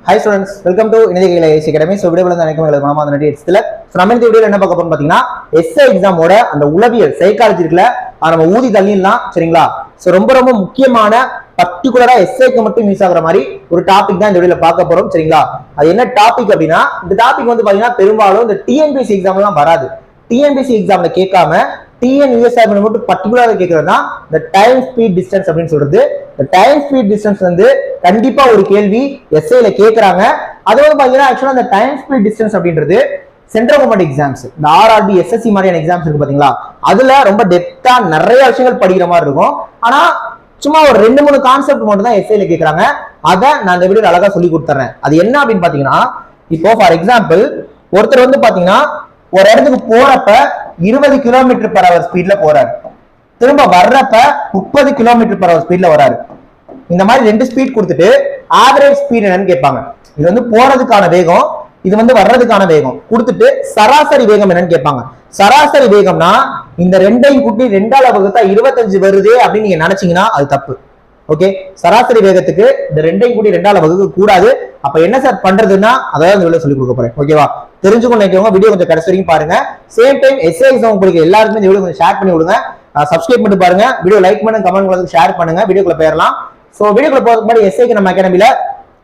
Hi students, welcome to India Academy. So video நம்ம இந்த வீடியோல என்ன பார்க்க போறோம் பாத்தீங்கன்னா எஸ்ஏ எக்ஸாமோட அந்த உளவியல் சைக்காலஜி இருக்குல அத நம்ம ஊதி தள்ளிடலாம் சரிங்களா. சோ ரொம்ப ரொம்ப முக்கியமான பர்టిక్యులரா எஸ்ஏக்கு மட்டும் யூஸ் ஆகுற மாதிரி ஒரு டாபிக் தான் இந்த வீடியோல பார்க்க போறோம் சரிங்களா. அது என்ன டாபிக் அப்படினா இந்த டாபிக் வந்து பாத்தீங்கன்னா பெரும்பாலும் இந்த டிஎன்பிஎஸ்சி எக்ஸாம்லாம் வராது. டிஎன்பிஎஸ்சி எக்ஸாம்ல கேட்காம டிஎன்யூஎஸ்ஐ மட்டும் பர்టిక్యులரா கேக்குறதுனா the time speed distance அப்படினு சொல்றது. the time speed distance வந்து கண்டிப்பா ஒரு கேள்வி எஸ்ஏல கேக்குறாங்க. அது வந்து பாத்தீங்கன்னா एक्चुअली அந்த time speed distance அப்படின்றது சென்ட்ரல் கவர்மெண்ட் எக்ஸாம்ஸ் இந்த ஆர்ஆர்பி எஸ்எஸ்சி மாதிரியான எக்ஸாம்ஸ் இருக்கு பாத்தீங்களா, அதுல ரொம்ப டெப்தா நிறைய விஷயங்கள் படிக்கிற மாதிரி இருக்கும். ஆனா சும்மா ஒரு 2-3 கான்செப்ட் மட்டும் தான் எஸ்ஏல கேக்குறாங்க. அத நான் இந்த வீடியோல அழகா சொல்லி கொடுத்துறேன். அது என்ன அப்படின்னு பாத்தீங்கன்னா, இப்போ ஃபார் எக்ஸாம்பிள் ஒருத்தர் வந்து பாத்தீங்கன்னா ஒரு இடத்துக்கு போறப்ப 20 km/h ஸ்பீட்ல போறாரு, திரும்ப வர்றப்ப 30 km/h ஸ்பீட்ல வராரு. இந்த மாதிரி ரெண்டு ஸ்பீட் கொடுத்துட்டு ஆவரேஜ் ஸ்பீட் என்னன்னு கேட்பாங்க. இது வந்து போறதுக்கான வேகம், இது வந்து வர்றதுக்கான வேகம் கொடுத்துட்டு சராசரி வேகம் என்னன்னு கேட்பாங்க. சராசரி வேகம்னா இந்த ரெண்டையும் கூட்டி 2ஆல வகுத்தா 25 வருது அப்படின்னு நீங்க நினைச்சீங்கன்னா அது தப்பு. ஓகே, சராசரி வேகத்துக்கு இந்த ரெண்டையும் கூட்டி 2ஆல வகுக்க கூடாது. அப்ப என்ன சார் பண்றதுன்னா அதாவது இந்த வீடியோ சொல்லி கொடுக்க போறேன். ஓகேவா, தெரிஞ்சுக்கணும் நினைக்கிறவங்க வீடியோ கொஞ்சம் கடைசி வரைக்கும் பாருங்க. சேம் டைம் எஸ்ஏ எக்ஸாம் உங்களுக்கு எல்லாருக்குமே இந்த வீடியோ கொஞ்சம் ஷேர் பண்ணி விடுங்க. சப்ஸ்கிரைப் பண்ணி பாருங்க, வீடியோ லைக் பண்ணுங்க, கமெண்ட் பண்ணுங்க, ஷேர் பண்ணுங்க. வீடியோக்குள்ள போயிடலாம். சோ வீடியோக்குள்ள போறதுக்கு முன்னாடி எஸ்ஏக்கு நம்ம அகாடமில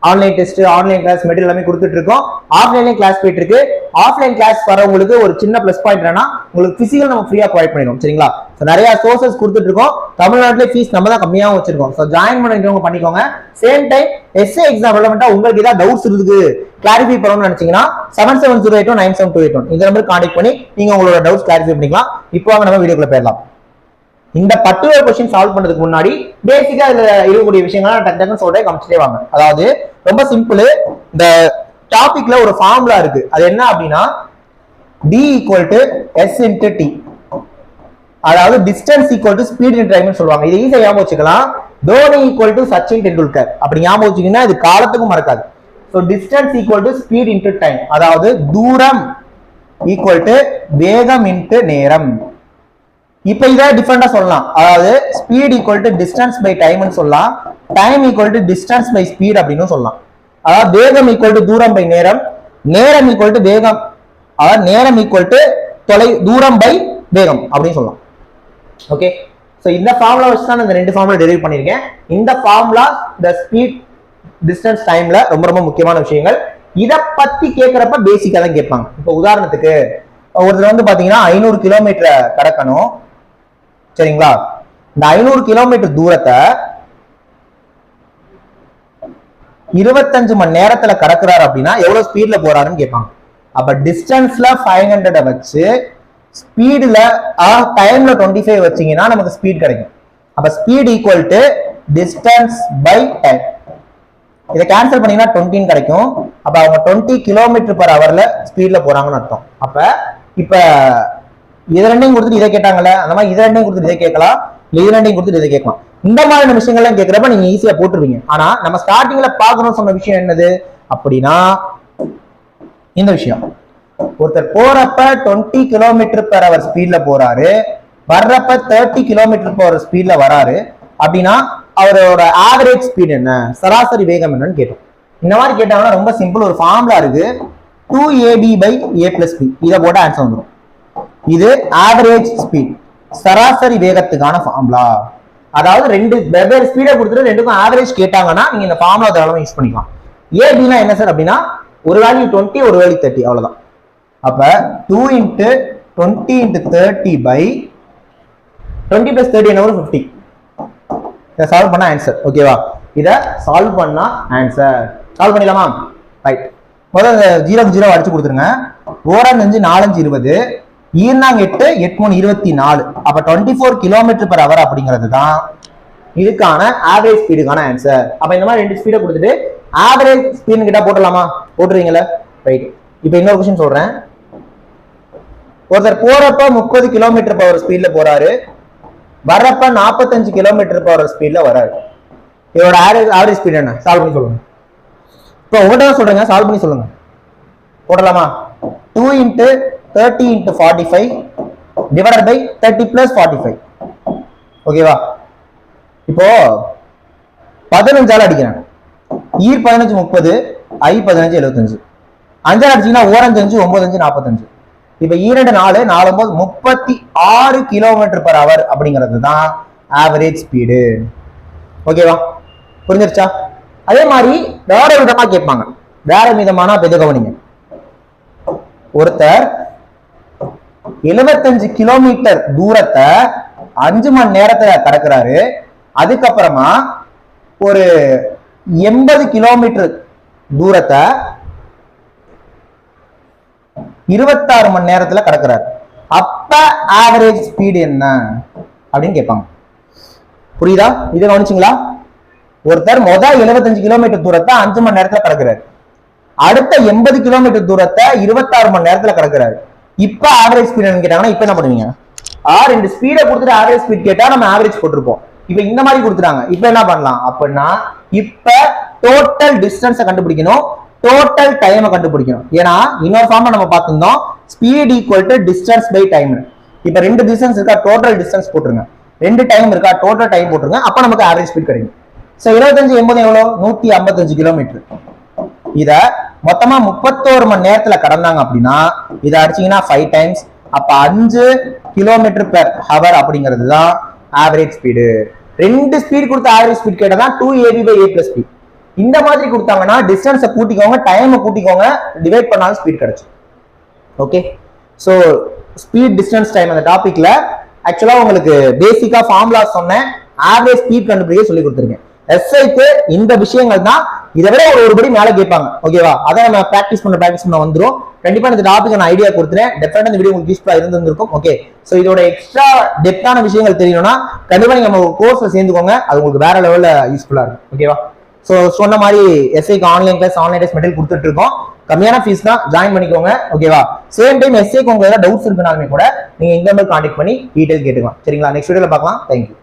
online test, online class material எல்லாமே கொடுத்துட்டு இருக்கோம். ஆஃப்லைன்லயும் கிளாஸ் போயிட்டு இருக்கு. ஆஃப்லைன் கிளாஸ் வரவங்களுக்கு ஒரு சின்ன பிளஸ் பாயிண்ட் என்னன்னா உங்களுக்கு பிசிக்கல் நம்ம ஃப்ரீயா ப்ரொவைட் பண்ணிடுவோம் சரிங்களா. நிறைய சோர்சஸ் கொடுத்துட்டு இருக்கோம். தமிழ்நாட்டிலே ஃபீஸ் நம்ம தான் கம்மியாகவும் வச்சிருக்கோம். ஸோ ஜாயின் பண்ணிக்கிறவங்க பண்ணிக்கோங்க. சேம் டைம் எஸ்ஏ எக்ஸாம் ரிலவெண்டா உங்களுக்கு ஏதாவது டவுட்ஸ் இருக்கு, கிளாரிஃபை பண்ணணும்னு நினைச்சீங்கன்னா 7708197281 இந்த நம்பருக்கு கான்டாக்ட் பண்ணி நீங்க உங்களோட டவுட்ஸ் கிளாரிஃபை பண்ணிக்கலாம். இப்போ வாங்க நம்ம வீடியோக்குள்ள போயிடலாம். இந்த பர்టిక్యులர் क्वेश्चन சால்வ் பண்றதுக்கு முன்னாடி பேசிக்கா இதுல இருக்கக்கூடிய விஷயங்களை டக்கு டக்குன்னு சொல்றேன், காமிச்சிட்டே வாங்க. அதாவது ரொம்ப சிம்பிள். இந்த டாபிக்ல ஒரு ஃபார்முலா இருக்கு. அது என்ன அப்படின்னா d = s × t, அதாவது டிஸ்டன்ஸ் ஈக்குவல் டு ஸ்பீட் இன் டைம்னு சொல்லுவாங்க. இது ஈஸியா ஞாபகம் வச்சுக்கலாம். தோனி = சச்சின் டெண்டுல்கர் அப்படி ஞாபகம் வச்சுக்கிங்கன்னா இது காலத்துக்கும் மறக்காது. So distance equal to speed into time, அதாவது தூரம் ஈக்குவல் டு வேகம் இன்டு நேரம். இப்ப இதை டிஃபரெண்டா சொல்லலாம். அதாவது speed equal to distance by டைம்னு சொல்லலாம், time equal to distance by speed அப்படின்னு சொல்லலாம். அதாவது வேகம் ஈக்குவல் டு தூரம் பை நேரம், நேரம் ஈக்குவல் டு வேகம், அதாவது நேரம் ஈக்குவல் டு தூரம் பை வேகம் அப்படின்னு சொல்லலாம். ஓகே, சோ இந்த ஃபார்முலா வச்சு தான் இந்த ரெண்டு ஃபார்முலா டெரைவ் பண்ணிருக்கேன். இந்த ஃபார்முலா இந்த ஸ்பீட் டிஸ்டன்ஸ் டைம்ல ரொம்ப ரொம்ப முக்கியமான விஷயங்கள். இத பத்தி கேட்கறப்ப பேசிக்கா தான் கேட்பாங்க. இப்போ உதாரணத்துக்கு ஒருத்தர் வந்து பாத்தீங்கன்னா 500 கிலோமீட்டர் கடக்கணும் சரிங்களா. இந்த 500 கிலோமீட்டர் தூரத்தை 25 மணி நேரத்துல கடக்குறாரு அப்படின்னா எவ்வளவு ஸ்பீட்ல போறாருன்னு கேட்பாங்க. அப்ப டிஸ்டன்ஸ்ல 500 வச்சு ஸ்பீட்ல டைம்ல 25 வச்சீங்கன்னா நமக்கு ஸ்பீட் கிடைக்கும். அப்ப speed equal to distance by time. இதை கேன்சல் பண்ணீங்கன்னா 20 கிடைக்கும். அப்ப அவங்க 20 km/h ஸ்பீட்ல போறாங்கன்னு அர்த்தம். அப்ப இப்ப இது ரெண்டையும் கொடுத்துட்டு இதை கேட்டாங்கல்ல, அந்த மாதிரி இது ரெண்டையும் கொடுத்துட்டு இதை கேட்கலாம், இது ரெண்டையும் கொடுத்துட்டு இதை கேட்கலாம். இந்த மாதிரியான விஷயங்கள்லாம் கேட்கறப்ப நீங்க ஈஸியா போட்டுருவீங்க. ஆனா நம்ம ஸ்டார்டிங்ல பாக்கணும்னு சொன்ன விஷயம் என்னது அப்படின்னா இந்த விஷயம். ஒருத்தர் போறப்ப 20 km/h ஸ்பீட்ல போறாரு, வர்றப்ப 30 km/h ஸ்பீட்ல வராரு அப்படின்னா அவரோட ஆவரேஜ் ஸ்பீட் என்ன, சராசரி வேகம் என்னன்னு கேட்டோம். இந்த மாதிரி கேட்டாங்கன்னா ரொம்ப சிம்பிள். ஒரு ஃபார்முலா இருக்கு, 2ab/a + b. இதை போட்டு ஆன்சர் வந்துடும். இது ஆவரேஜ் ஸ்பீட், சராசரி வேகத்துக்கான ஃபார்முலா. அதாவது ரெண்டு வெவ்வேறு ஸ்பீடை கொடுத்துட்டு ரெண்டுக்கும் ஆவரேஜ் கேட்டாங்கன்னா நீங்க இந்த ஃபார்முலா தாராளமா யூஸ் பண்ணிக்கலாம். ஏபினா என்ன சார் அப்படின்னா ஒரு வேல்யூ 20 ஒரு வேல்யூ 30 அவ்வளவுதான். அப்ப 2 × 20 × 30/20 + 30 என்ன வரும் 50. இதை சால்வ் பண்ண ஆன்சர். ஓகேவா, இதை சால்வ் பண்ணா ஆன்சர். சால்வ் பண்ணிடலாமா? ரைட். முதல்ல 0 0 அடிச்சு கொடுத்துருங்க. 4 5 4 5 20, 8 8 3 24. அப்ப 24 km/h அப்படிங்கிறது தான் இதுக்கான ஆவரேஜ் ஸ்பீடுக்கான ஆன்சர். அப்ப இந்த மாதிரி ரெண்டு ஸ்பீடை கொடுத்துட்டு ஆவரேஜ் ஸ்பீடு கிட்ட போட்டுடலாமா? போட்டுருவீங்களா? ரைட். இப்ப இன்னொரு கொஸ்டின் சொல்றேன். ஒருத்தர் போறப்ப 30 km/h ஸ்பீட்ல போறாரு, வர்றப்ப 45 km/h ஸ்பீட்ல வராரு. இதோட ஆவரேஜ் ஸ்பீட் என்ன? சால்வ் பண்ணி சொல்லுங்க. இப்போ உங்கள்கிட்ட சொல்றேங்க, சால்வ் பண்ணி சொல்லுங்க. போடலாமா? 2 × 30 × 45 divided by 30 + 45. ஓகேவா? இப்போ 15 அடிக்கிறேன். ஈர் 15 30, I 15 75. 5 அடிச்சீங்கன்னா 4 5 9 5 45. இப்ப 2 4 4 9 36 km/h அப்படிங்கிறது தான் ஆவரேஜ் ஸ்பீடு. ஓகேவா? புரிஞ்சிருச்சா? அதே மாதிரி வேற விதமா கேட்பாங்க. வேற விதமான பெது கவனிங்க. ஒருத்தர் 75 கிலோமீட்டர் தூரத்தை 5 மணி நேரத்துல கடக்குறாரு. அதுக்கப்புறமா ஒரு 80 கிலோமீட்டர் தூரத்தை 26 மணி நேரத்துல கடக்குறாரு. அப்ப ஆவரேஜ் ஸ்பீடு என்ன அப்படின்னு கேட்பாங்க. புரியுதா? இதை கவனிச்சிங்களா? ஒருத்தர் முதல் 75 கிலோமீட்டர் தூரத்தை 5 மணி நேரத்துல கடக்குறாரு. அடுத்த 80 கிலோமீட்டர் தூரத்தை 26 மணி நேரத்துல கடக்குறாரு. இப்ப ஆவரேஜ் ஸ்பீட் கேட்டாங்கன்னா இப்ப என்ன பண்ணுவீங்க? ரெண்டு ஸ்பீடை கொடுத்துட்டு ஆவரேஜ் ஸ்பீட் கேட்டா நம்ம ஆவரேஜ் போட்டிருப்போம். இப்ப இந்த மாதிரி கொடுத்துட்டாங்க. இப்ப என்ன பண்ணலாம் அப்படின்னா இப்ப டோட்டல் டிஸ்டன்ஸை கண்டுபிடிக்கணும், டோட்டல் டைமை கண்டுபிடிக்கணும். ஏன்னா இன்னொரு ஃபார்ம் நம்ம பார்த்திருந்தோம், speed equal to distance by time. இப்ப 2 டிஸ்டன்ஸ் இருக்கா, டோட்டல் டிஸ்டன்ஸ் போட்டுருங்க. 2 டைம் இருக்கா, டோட்டல் டைம் போட்டுருங்க. அப்ப நமக்கு ஆவரேஜ் ஸ்பீட் கிடைக்கும். சோ 25 80 எவ்வளவு? 155 கிலோமீட்டர். இத மொத்தமா 31 மணி நேரத்துல கடந்தாங்க அப்படின்னா இதை அடிச்சீங்கன்னா 5 டைம்ஸ். அப்ப 5 கிலோமீட்டர் பெர் ஹவர் அப்படிங்கிறது தான் ஆவரேஜ் ஸ்பீடு. 2 ஸ்பீட் கொடுத்த ஆவரேஜ் ஸ்பீட் கேட்டதான் 2ab/a + b. இந்த மாதிரி கொடுத்தாங்கன்னா டிஸ்டன்ஸை கூட்டிக்கோங்க, டைமை கூட்டிக்கோங்க, டிவைட் பண்ணாலும் ஸ்பீட் கிடைச்சு. Okay, so speed distance time அந்த டாபிக்ல ஆக்சுவலா உங்களுக்கு பேசிக்கா ஃபார்முலா சொன்னேன், ஆவரேஜ் ஸ்பீட் கண்டுபிடிக்க சொல்லி கொடுத்துருக்கேன். எஸ்ஐக்கு இந்த விஷயங்கள் தான் இதை விட ஒரு படி மேல கேட்பாங்க. ஓகேவா? அதை நம்ம பிராக்டிஸ் பண்ண வந்துரும். கண்டிப்பா இந்த டாபிக் நான் ஐடியா கொடுத்துறேன். டெஃபினட்டா இந்த வீடியோ உங்களுக்கு யூஸ்ஃபுல்லா இருந்திருக்கும். ஓகே, சோ இதோட எக்ஸ்ட்ரா டெப்தான விஷயங்கள் தெரியணும்னா கண்டிப்பா நீங்க நம்ம கோர்ஸ்ல சேர்ந்துக்கோங்க. அது உங்களுக்கு வேற லெவல்ல யூஸ்ஃபுல்லா இருக்கும். ஓகேவா? சோ சொன்ன மாதிரி எஸ்ஐக்கு online class, online test material கொடுத்துட்டு இருக்கோம். கம்மியான ஃபீஸ் தான், ஜாயின் பண்ணிக்கோங்க. ஓகேவா? சேம் டைம் எஸ்ஐக்கு உங்களுக்கு ஏதாவது டவுட்ஸ் இருக்குனாலுமே கூட நீங்க இந்த நம்பர் கான்டாக்ட் பண்ணி டீடைல் கேட்டுக்கலாம். சரிங்களா? நெக்ஸ்ட் வீடியோல பார்க்கலாம். தேங்க்யூ.